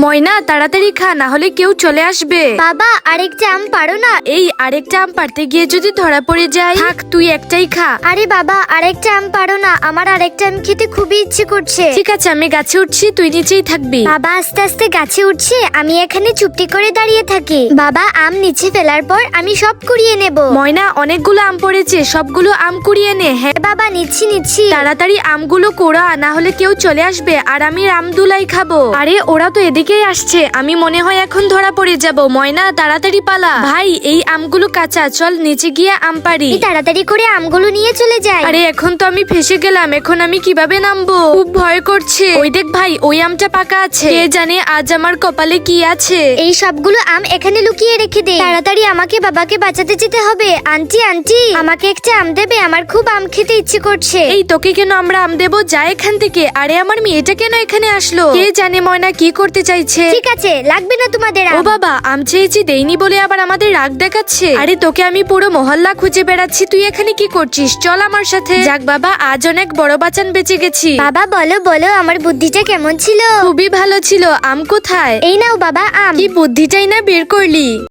ময়না তাড়াতাড়ি খা, না হলে কেউ চলে আসবে। বাবা আরেকটা আম পারো না? এই আরেকটা আম পারতে গিয়ে যদি ধরা পড়ে যায়, থাক তুই একটাই খা। আরে বাবা আরেকটা আম পারো না? আমার আরেকটা আম খেতে খুবই ইচ্ছে করছে। ঠিক আছে, আমি গাছে উঠছি, তুই নিচেই থাকবি। বাবা আস্তে আস্তে গাছে উঠছে, আমি এখানে চুপটি করে দাঁড়িয়ে থাকি। বাবা আম নিচে ফেলার পর আমি সব কুড়িয়ে নেব। ময়না অনেকগুলো আম পড়েছে, সবগুলো আম কুড়িয়ে নে। হ্যাঁ বাবা নিচ্ছি নিচ্ছি। তাড়াতাড়ি আমগুলো কোড়া, না হলে কেউ চলে আসবে আর আমি রামদুলাই খাবো। আরে ওরা তো এদিকেই আসছে, আমি মনে হয় এখন ধরা পড়ে যাব। ময়না তাড়াতাড়ি পালা। ভাই এই আমগুলো কাঁচা, চল নিচে গিয়ে আম পারি। তাড়াতাড়ি করে আমগুলো নিয়ে চলে যাই। আরে এখন তো আমি ফেসে গেলাম, এখন আমি কিভাবে নামবো? খুব ভয় করছে। ওই দেখ ভাই, ওই আমটা পাকা আছে, কে জানে আজ আমার কপালে কি আছে। এই সবগুলো আম এখানে লুকিয়ে রেখে দে। তাড়াতাড়ি আমাকে বাবাকে বাঁচাতে যেতে হবে। আন্টি আন্টি আমাকে একটা আম দেবে, আমার খুব আম খেতে ইচ্ছে করছে। এই তোকে কেন আমরা আম দেবো? যা এখান থেকে। আরে আমার মেয়েটা কেন এখানে আসলো? কে জানে ময়না কি করতে চাইছে। ঠিক আছে লাগবে না তোমাদের ও আম। বাবা, আম চেয়েছি দেইনি বলে আবার আমাদের রাগ দেখাচ্ছে। আরে তোকে আমি পুরো মহল্লা খুঁজে বেড়াচ্ছি, তুই এখানে কি করছিস? চল আমার সাথে। যাক বাবা, আজ অনেক বড় বাঁচান বেঁচে গেছি। বাবা বলো বলো আমার বুদ্ধিটা কেমন ছিল? খুবই ভালো ছিল। আম কোথায়? এই নাও বাবা আম। কি বুদ্ধিটাই না বের করলি।